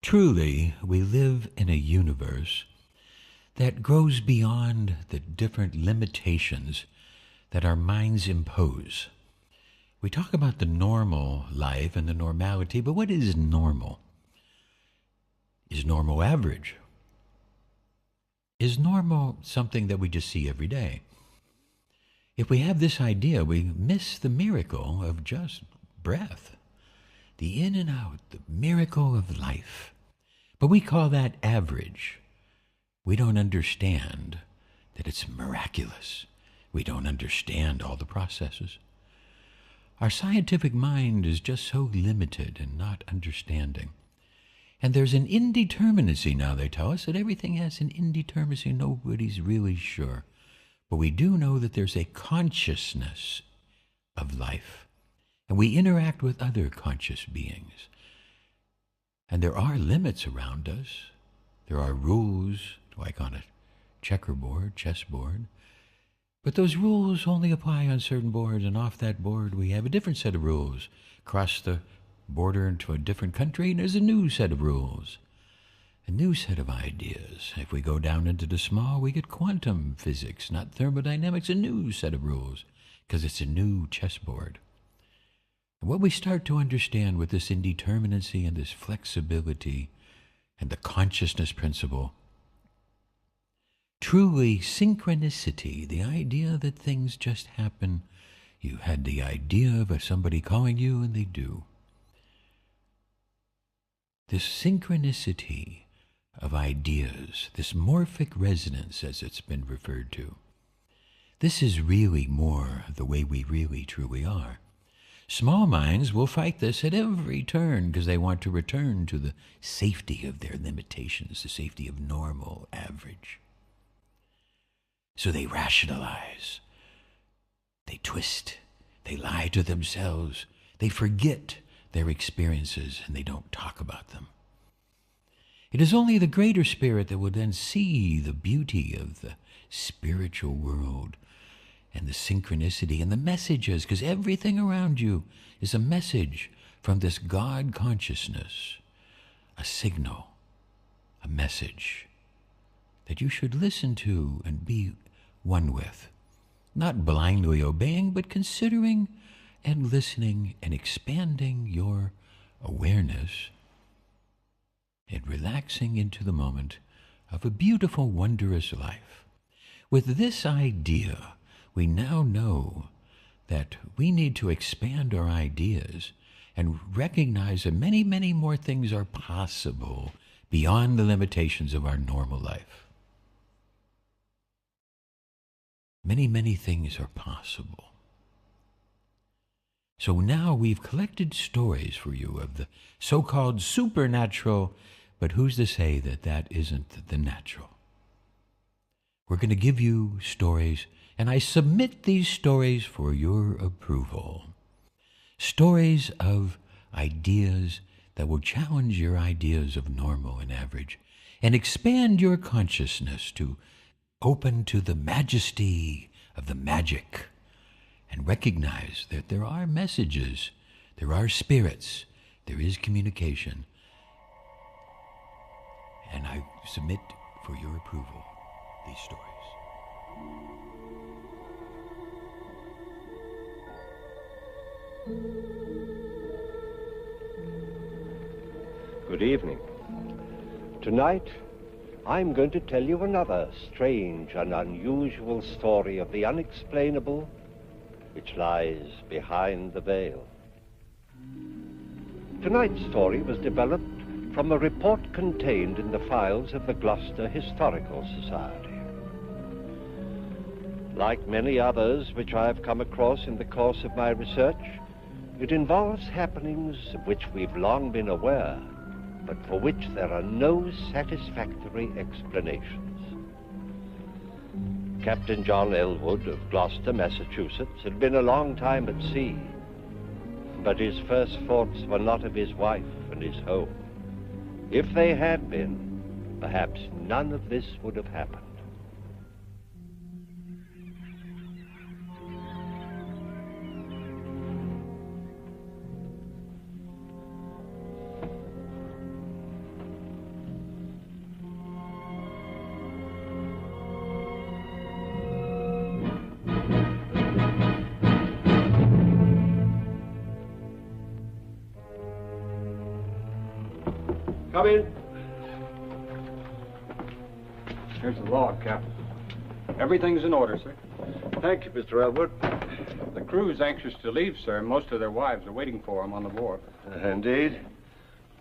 Truly, we live in a universe that grows beyond the different limitations that our minds impose. We talk about the normal life and the normality, but what is normal? Is normal average? Is normal something that we just see every day? If we have this idea, we miss the miracle of just breath, the in and out, the miracle of life. But we call that average. We don't understand that it's miraculous. We don't understand all the processes. Our scientific mind is just so limited in not understanding. And there's an indeterminacy now, they tell us, that everything has an indeterminacy. Nobody's really sure. But we do know that there's a consciousness of life. And we interact with other conscious beings. And there are limits around us. There are rules, like on a checkerboard, chessboard. But those rules only apply on certain boards, and off that board we have a different set of rules. Cross the border into a different country, and there's a new set of rules, a new set of ideas. If we go down into the small, we get quantum physics, not thermodynamics, a new set of rules, because it's a new chessboard. And what we start to understand with this indeterminacy and this flexibility and the consciousness principle, truly synchronicity, the idea that things just happen. You had the idea of somebody calling you, and they do. This synchronicity of ideas, this morphic resonance as it's been referred to, this is really more the way we really truly are. Small minds will fight this at every turn because they want to return to the safety of their limitations, the safety of normal, average. So they rationalize, they twist, they lie to themselves, they forget their experiences, and they don't talk about them. It is only the greater spirit that will then see the beauty of the spiritual world and the synchronicity and the messages, because everything around you is a message from this God consciousness, a signal, a message that you should listen to and be one with, not blindly obeying, but considering and listening and expanding your awareness and relaxing into the moment of a beautiful, wondrous life. With this idea, we now know that we need to expand our ideas and recognize that many, many more things are possible beyond the limitations of our normal life. Many, many things are possible. So now we've collected stories for you of the so-called supernatural, but who's to say that that isn't the natural? We're going to give you stories, and I submit these stories for your approval. Stories of ideas that will challenge your ideas of normal and average and expand your consciousness to open to the majesty of the magic and recognize that there are messages, there are spirits, there is communication. And I submit for your approval these stories. Good evening. Tonight, I'm going to tell you another strange and unusual story of the unexplainable which lies behind the veil. Tonight's story was developed from a report contained in the files of the Gloucester Historical Society. Like many others which I have come across in the course of my research, it involves happenings of which we've long been aware, but for which there are no satisfactory explanations. Captain John Elwood of Gloucester, Massachusetts, had been a long time at sea, but his first thoughts were not of his wife and his home. If they had been, perhaps none of this would have happened. Come in. Here's the log, Captain. Everything's in order, sir. Thank you, Mr. Elwood. The crew's anxious to leave, sir. Most of their wives are waiting for them on the wharf. Indeed.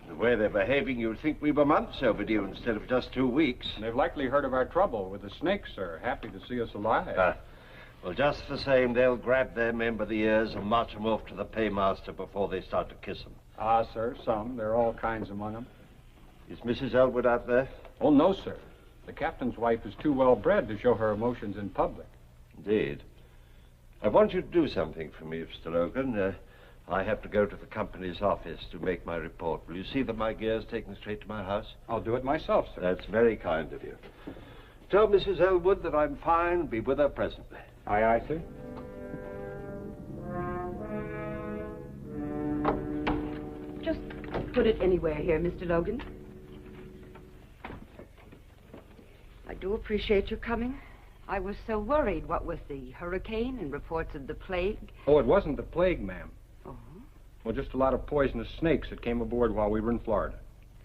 The way they're behaving, you'd think we were months overdue instead of just 2 weeks. They've likely heard of our trouble with the snakes, sir. Happy to see us alive. Well, just the same, they'll grab their men by the ears and march them off to the paymaster before they start to kiss them. Ah, sir, some. There are all kinds among them. Is Mrs. Elwood out there? Oh, no, sir. The captain's wife is too well-bred to show her emotions in public. Indeed. I want you to do something for me, Mr. Logan. I have to go to the company's office to make my report. Will you see that my gear's taken straight to my house? I'll do it myself, sir. That's very kind of you. Tell Mrs. Elwood that I'm fine. Be with her presently. Aye, aye, sir. Just put it anywhere here, Mr. Logan. I do appreciate your coming. I was so worried, what with the hurricane and reports of the plague. Oh, it wasn't the plague, ma'am. Oh? Well, just a lot of poisonous snakes that came aboard while we were in Florida.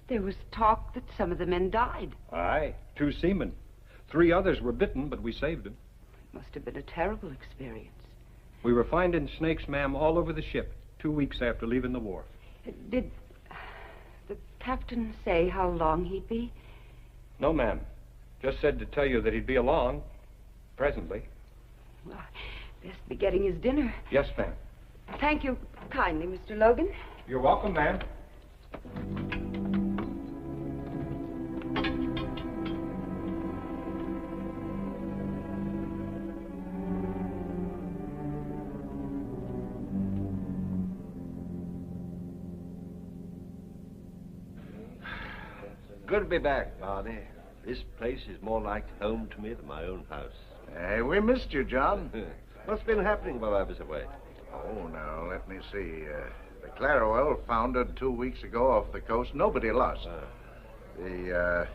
There was talk that some of the men died. Aye, 2 seamen. 3 others were bitten, but we saved them. It must have been a terrible experience. We were finding snakes, ma'am, all over the ship 2 weeks after leaving the wharf. Did the captain say how long he'd be? No, ma'am. Just said to tell you that he'd be along. Presently. Well, best be getting his dinner. Yes, ma'am. Thank you kindly, Mr. Logan. You're welcome, ma'am. Good to be back, Barney. This place is more like home to me than my own house. Hey, we missed you, John. What's been happening while I was away? Oh, now, let me see. The Clarawell foundered 2 weeks ago off the coast. Nobody lost. The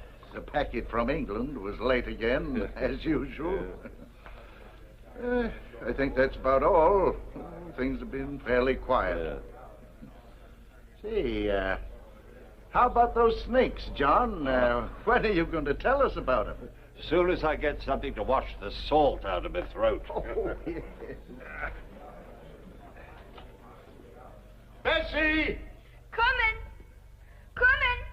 packet from England was late again, as usual. I think that's about all. Things have been fairly quiet. See, how about those snakes, John? When are you going to tell us about them? As soon as I get something to wash the salt out of my throat. Oh, yes. Bessie! Coming! Coming!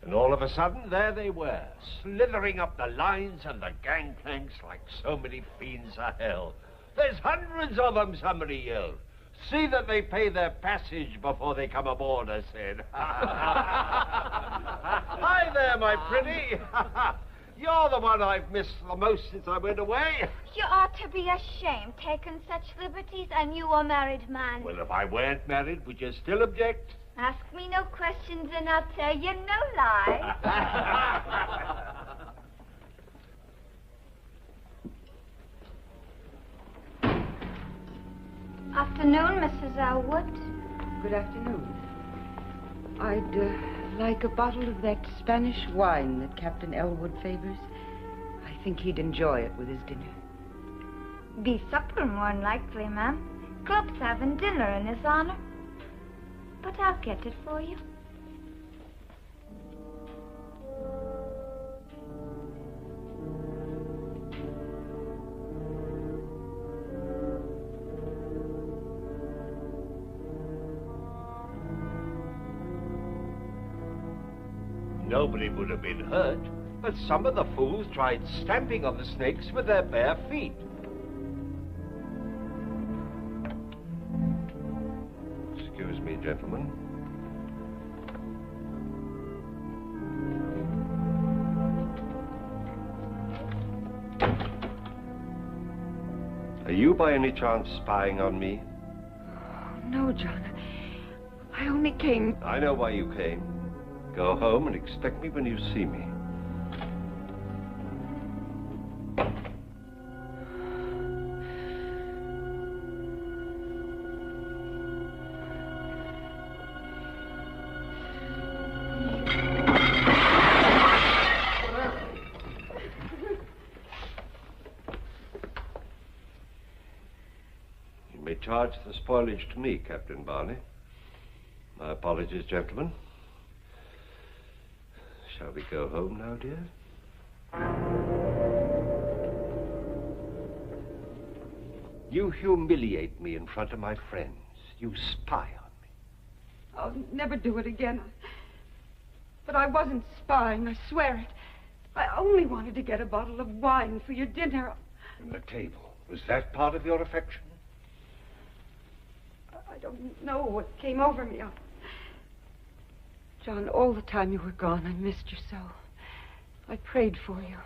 And all of a sudden, there they were, slithering up the lines and the gangplanks like so many fiends of hell. There's hundreds of them, somebody yelled. See that they pay their passage before they come aboard, I said. Hi there, my pretty. You're the one I've missed the most since I went away. You ought to be ashamed, taking such liberties, and you a married man. Well, if I weren't married, would you still object? Ask me no questions, and I'll tell you no lie. Afternoon, Mrs. Elwood. Good afternoon. I'd like a bottle of that Spanish wine that Captain Elwood favors. I think he'd enjoy it with his dinner. Be supper, more'n likely, ma'am. Club's having dinner in his honor. But I'll get it for you. Nobody would have been hurt, but some of the fools tried stamping on the snakes with their bare feet. Excuse me, gentlemen. Are you by any chance spying on me? No, John. I only came... I know why you came. Go home and expect me when you see me. they charged the spoilage to me, Captain Barney. My apologies, gentlemen. Shall we go home now, dear? You humiliate me in front of my friends. You spy on me. I'll never do it again. But I wasn't spying, I swear it. I only wanted to get a bottle of wine for your dinner. And the table. Was that part of your affection? I don't know what came over me. John, all the time you were gone, I missed you so. I prayed for you.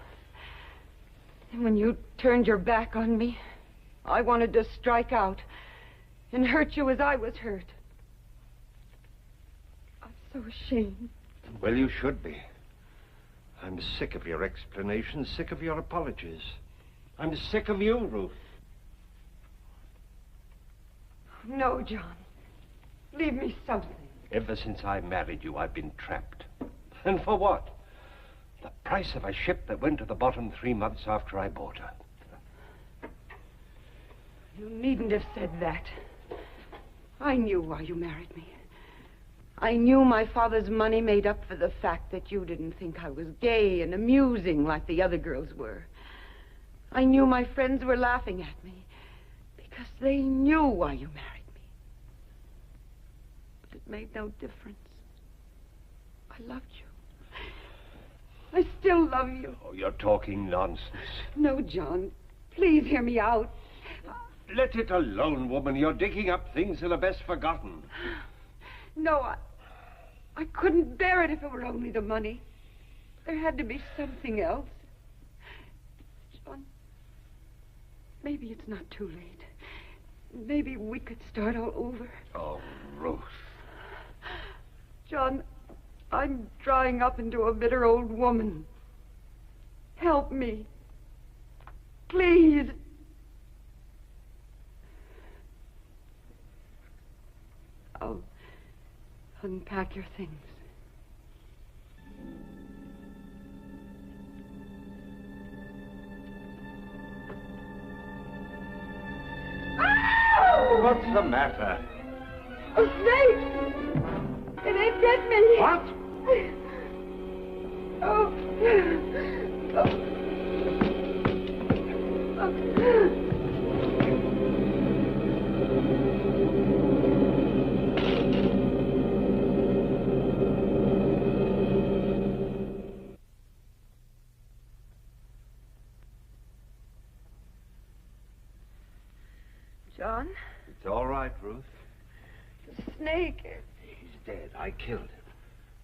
And when you turned your back on me, I wanted to strike out and hurt you as I was hurt. I'm so ashamed. Well, you should be. I'm sick of your explanations, sick of your apologies. I'm sick of you, Ruth. No, John. Leave me something. Ever since I married you, I've been trapped. And for what? The price of a ship that went to the bottom 3 months after I bought her. You needn't have said that. I knew why you married me. I knew my father's money made up for the fact that you didn't think I was gay and amusing like the other girls were. I knew my friends were laughing at me because they knew why you married me. But it made no difference. I loved you. I still love you. Oh, you're talking nonsense. No, John. Please hear me out. Let it alone, woman. You're digging up things that are best forgotten. No, I couldn't bear it if it were only the money. There had to be something else. John, maybe it's not too late. Maybe we could start all over. Oh, Ruth. John, I'm drying up into a bitter old woman. Help me. Please. I'll unpack your things. What's the matter? A snake! It ain't get me! What? Oh. John? It's all right, Ruth. The snake. He's dead. I killed him.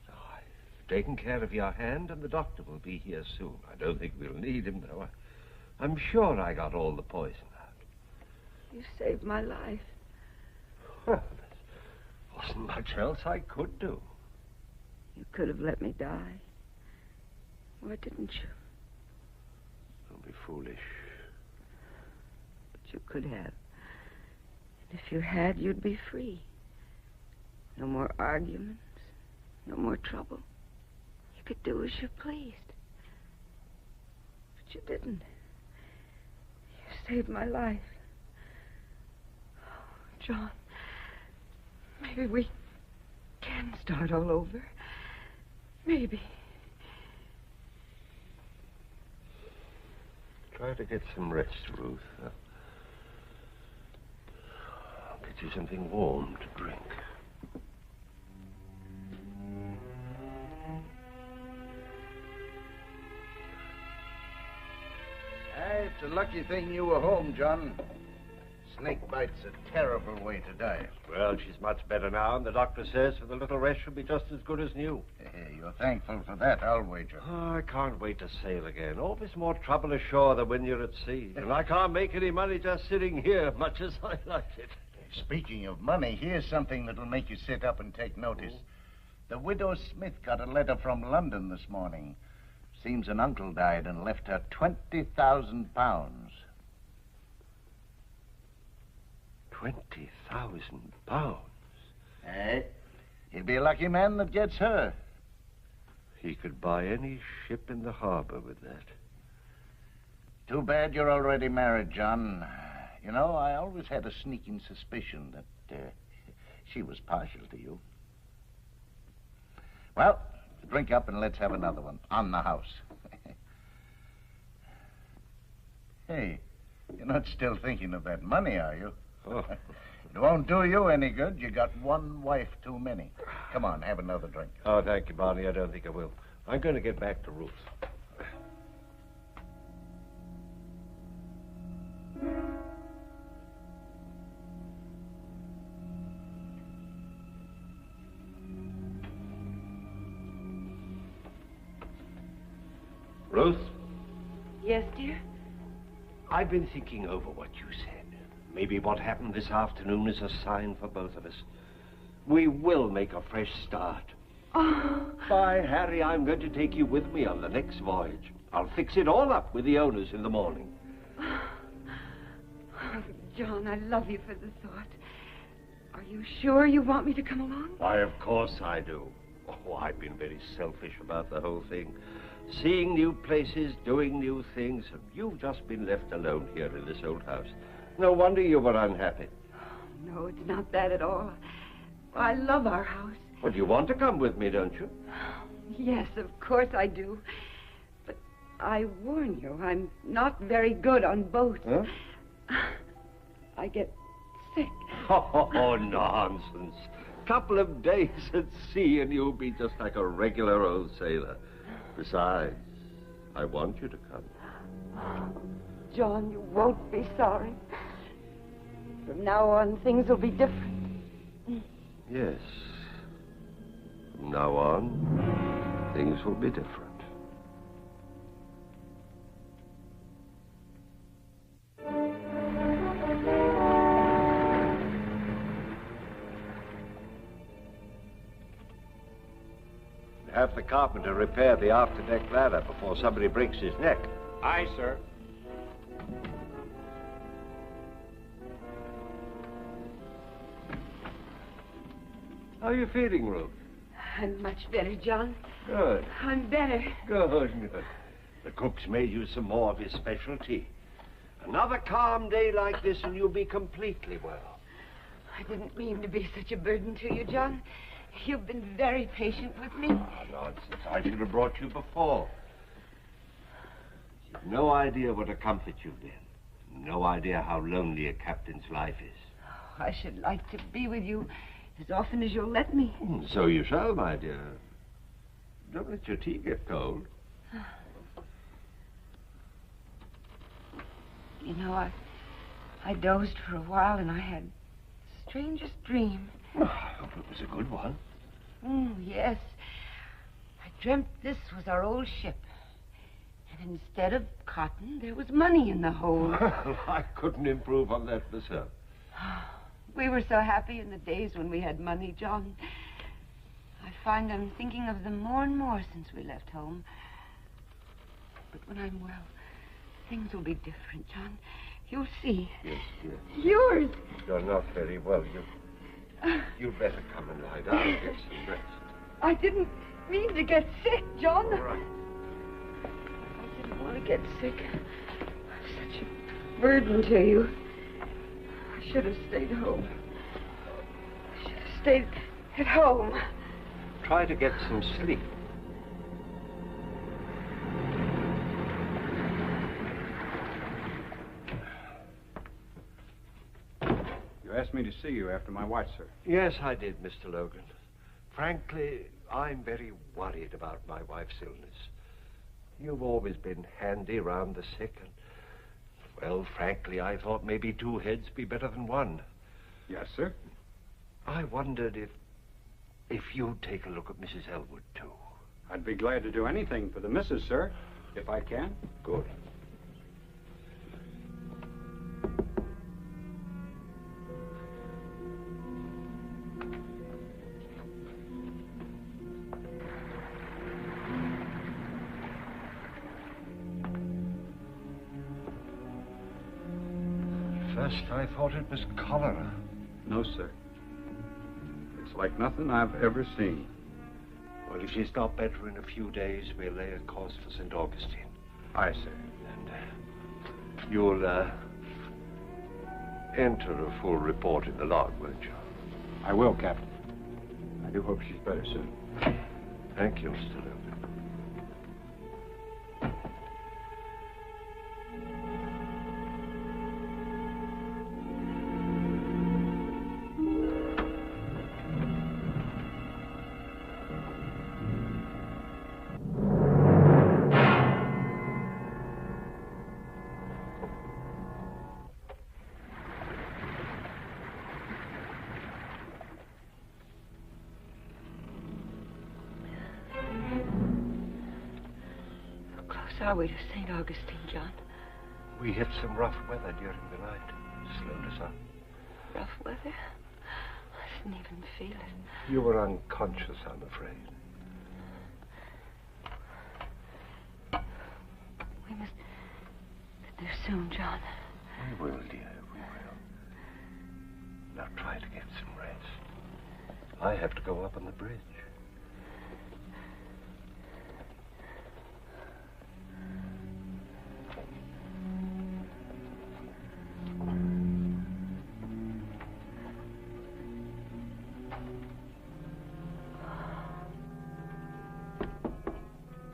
So I've taken care of your hand, and the doctor will be here soon. I don't think we'll need him, though. I'm sure I got all the poison out. You saved my life. Well, there wasn't much else I could do. You could have let me die. Why didn't you? Don't be foolish. But you could have. And if you had, you'd be free. No more arguments. No more trouble. You could do as you pleased. But you didn't. You saved my life. Oh, John, maybe we can start all over. Maybe. Try to get some rest, Ruth. I'll get you something warm to drink. It's a lucky thing you were home, John. Snake bite's a terrible way to die. Well, she's much better now, and the doctor says with a little rest she'll be just as good as new. You're thankful for that, I'll wager. Oh, I can't wait to sail again. Always more trouble ashore than when you're at sea. And I can't make any money just sitting here, much as I like it. Speaking of money, here's something that'll make you sit up and take notice. The widow Smith got a letter from London this morning. Seems an uncle died and left her £20,000. 20,000 pounds? Eh? He'd be a lucky man that gets her. He could buy any ship in the harbor with that. Too bad you're already married, John. You know, I always had a sneaking suspicion that she was partial to you. Well, drink up and let's have another one on the house. Hey, you're not still thinking of that money, are you? Oh. It won't do you any good. You got one wife too many. Come on, have another drink. Oh, thank you, Barney. I don't think I will. I'm going to get back to Ruth. Ruth? Yes, dear? I've been thinking over what you said. Maybe what happened this afternoon is a sign for both of us. We will make a fresh start. Oh. By Harry, I'm going to take you with me on the next voyage. I'll fix it all up with the owners in the morning. Oh, John, I love you for the thought. Are you sure you want me to come along? Why, of course I do. Oh, I've been very selfish about the whole thing. Seeing new places, doing new things, and you've just been left alone here in this old house. No wonder you were unhappy. No, it's not that at all. I love our house. Well, you want to come with me, don't you? Yes, of course I do. But I warn you, I'm not very good on boats. Huh? I get sick. Oh, nonsense. Couple of days at sea and you'll be just like a regular old sailor. Besides, I want you to come. John, you won't be sorry. From now on, things will be different. Yes. From now on, things will be different. Have the carpenter repair the afterdeck ladder before somebody breaks his neck. Aye, sir. How are you feeling, Ruth? I'm much better, John. Good. I'm better. Good. The cook's made you some more of his specialty. Another calm day like this and you'll be completely well. I didn't mean to be such a burden to you, John. You've been very patient with me. Oh, nonsense. I should have brought you before. You've no idea what a comfort you've been. No idea how lonely a captain's life is. I should like to be with you as often as you'll let me. So you shall, my dear. Don't let your tea get cold. You know, I dozed for a while and I had the strangest dream. Oh, I hope it was a good one. Yes. I dreamt this was our old ship. And instead of cotton, there was money in the hold. Well, I couldn't improve on that myself. We were so happy in the days when we had money, John. I find I'm thinking of them more and more since we left home. But when I'm well, things will be different, John. You'll see. Yes. Yours. You're not very well. You'd better come and lie down and get some rest. I didn't mean to get sick, John. All right. I didn't want to get sick. I'm such a burden to you. I should have stayed home. I should have stayed at home. Try to get some sleep. You asked me to see you after my watch, sir. Yes, I did, Mr. Logan. Frankly, I'm very worried about my wife's illness. You've always been handy around the sick, and, well, frankly, I thought maybe two heads be better than one. Yes, sir. I wondered if you'd take a look at Mrs. Elwood, too. I'd be glad to do anything for the missus, sir, if I can. Good. First, I thought it was cholera. No, sir. It's like nothing I've ever seen. Well, if she's not better in a few days, we'll lay a course for St. Augustine. Aye, sir. And you'll enter a full report in the log, won't you? I will, Captain. I do hope she's better soon. Thank you, Mr. Logan. Are we to St. Augustine, John? We hit some rough weather during the night. Slowed us up. Rough weather? I didn't even feel it. You were unconscious, I'm afraid. We must get there soon, John. We will, dear, we will. Now try to get some rest. I have to go up on the bridge.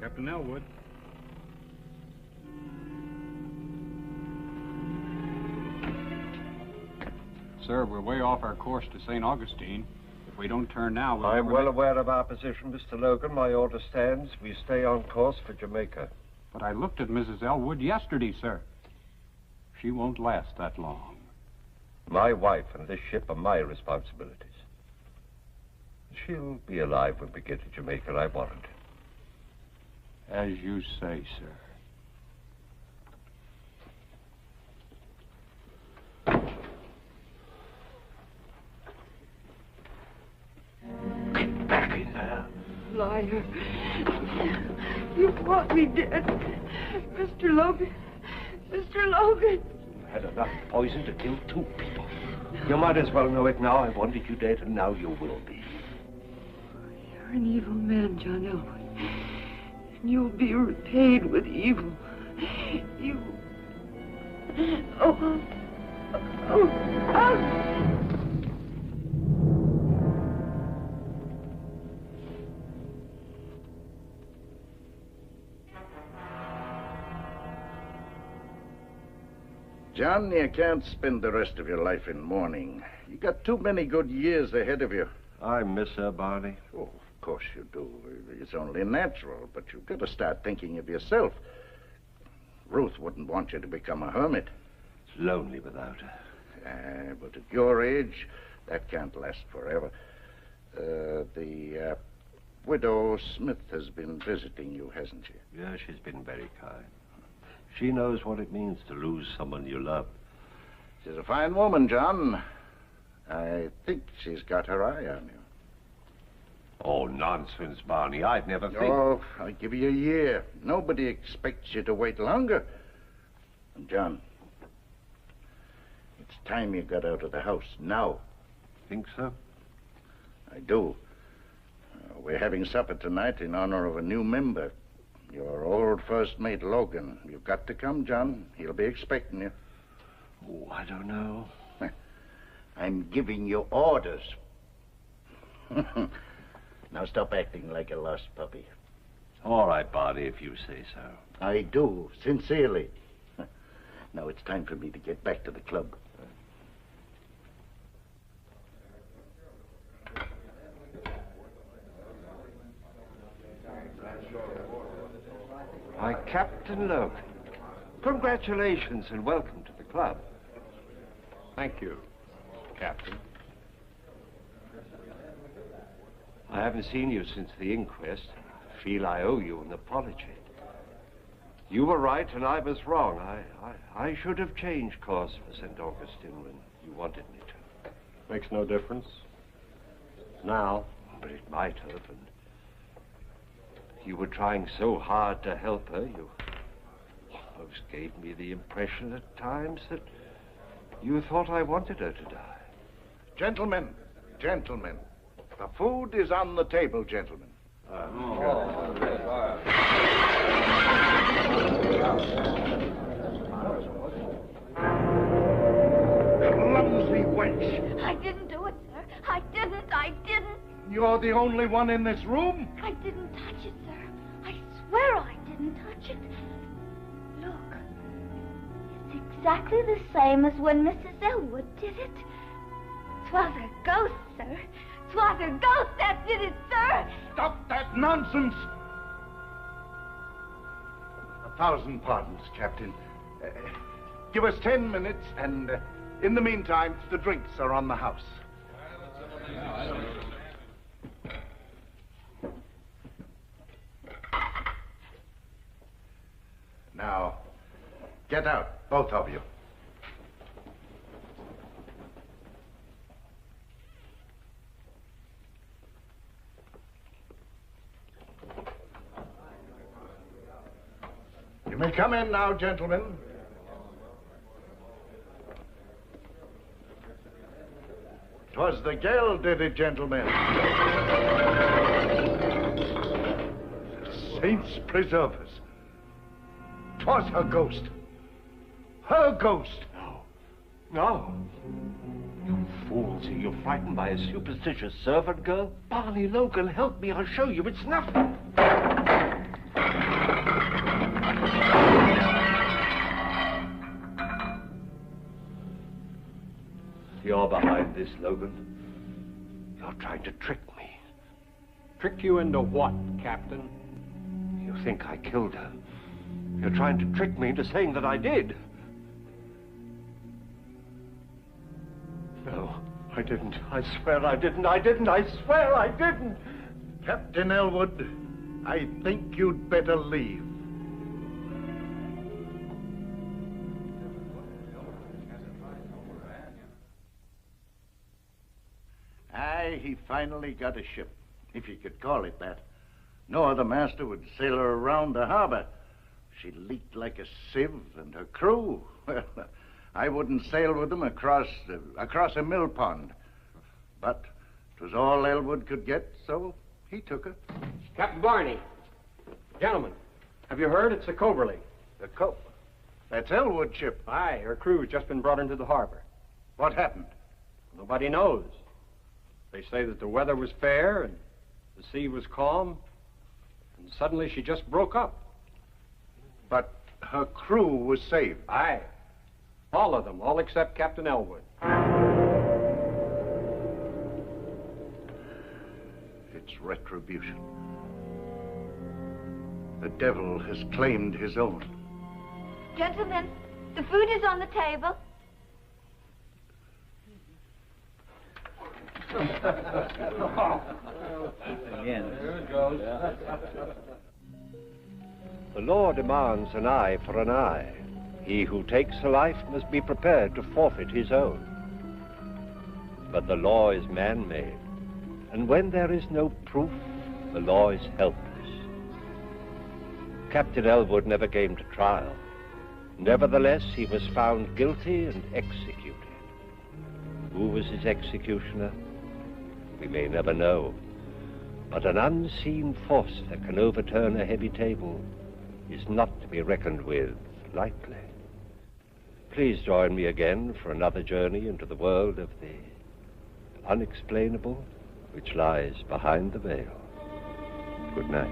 Captain Elwood. Sir, we're way off our course to St. Augustine. If we don't turn now, we'll I'm never well make- aware of our position, Mr. Logan. My order stands. We stay on course for Jamaica. But I looked at Mrs. Elwood yesterday, sir. She won't last that long. My wife and this ship are my responsibilities. She'll be alive when we get to Jamaica, I warrant. As you say, sir. Get back in there. Liar. You want me dead. Mr. Logan. Mr. Logan. Had enough poison to kill 2 people. You might as well know it now. I wanted you dead, and now you will be. You're an evil man, John Elwood. And you'll be repaid with evil. You... Oh. John, you can't spend the rest of your life in mourning. You got too many good years ahead of you. I miss her, Barney. Oh, of course you do. It's only natural, but you've got to start thinking of yourself. Ruth wouldn't want you to become a hermit. It's lonely without her. But at your age, that can't last forever. The widow Smith has been visiting you, hasn't she? Yeah, she's been very kind. She knows what it means to lose someone you love. She's a fine woman, John. I think she's got her eye on you. Oh, nonsense, Barney. I'd never think... Oh, I'll give you a year. Nobody expects you to wait longer. And, John, it's time you got out of the house now. Think so? I do. We're having supper tonight in honor of a new member. Your old first mate, Logan. You've got to come, John. He'll be expecting you. Oh, I don't know. I'm giving you orders. Now stop acting like a lost puppy. All right, Barney, if you say so. I do, sincerely. Now it's time for me to get back to the club. Why, Captain Logan. Congratulations and welcome to the club. Thank you, Captain. I haven't seen you since the inquest. I feel I owe you an apology. You were right and I was wrong. I should have changed course for St. Augustine when you wanted me to. Makes no difference. Now. But it might have, and you were trying so hard to help her, you almost gave me the impression at times that you thought I wanted her to die. Gentlemen, gentlemen. The food is on the table, gentlemen. wench. I didn't do it, sir. I didn't. You're the only one in this room? I didn't touch it, sir. I swear I didn't touch it. Look. It's exactly the same as when Mrs. Elwood did it. 'Twas a ghost, sir. 'Twas a ghost that did it, sir. Stop that nonsense! 1,000 pardons, Captain. Give us 10 minutes, and in the meantime, the drinks are on the house. Now, get out, both of you. You may come in now, gentlemen. Twas the gale did it, gentlemen. Saints preserve us. 'Twas her ghost. Her ghost. No. You fools, are you frightened by a superstitious servant girl? Barney Logan, help me, I'll show you it's nothing. You're behind this, Logan. You're trying to trick me. Trick you into what, Captain? You think I killed her. You're trying to trick me into saying that I did. No, I didn't. I swear I didn't. I swear I didn't. Captain Elwood, I think you'd better leave. Aye, he finally got a ship, if you could call it that. No other master would sail her around the harbor. She leaked like a sieve, and her crew, well, I wouldn't sail with them across a mill pond. But 'twas all Elwood could get, so he took her. Captain Barney. Gentlemen, have you heard? It's the Coverly. That's Elwood's ship. Aye, her crew's just been brought into the harbor. What happened? Nobody knows. They say that the weather was fair and the sea was calm, and suddenly she just broke up. But her crew was saved. Aye. All of them, all except Captain Elwood. It's retribution. The devil has claimed his own. Gentlemen, the food is on the table. The law demands an eye for an eye. He who takes a life must be prepared to forfeit his own. But the law is man-made, and when there is no proof, the law is helpless. Captain Elwood never came to trial. Nevertheless, he was found guilty and executed. Who was his executioner? We may never know. But an unseen force that can overturn a heavy table is not to be reckoned with lightly. Please join me again for another journey into the world of the unexplainable which lies behind the veil. Good night.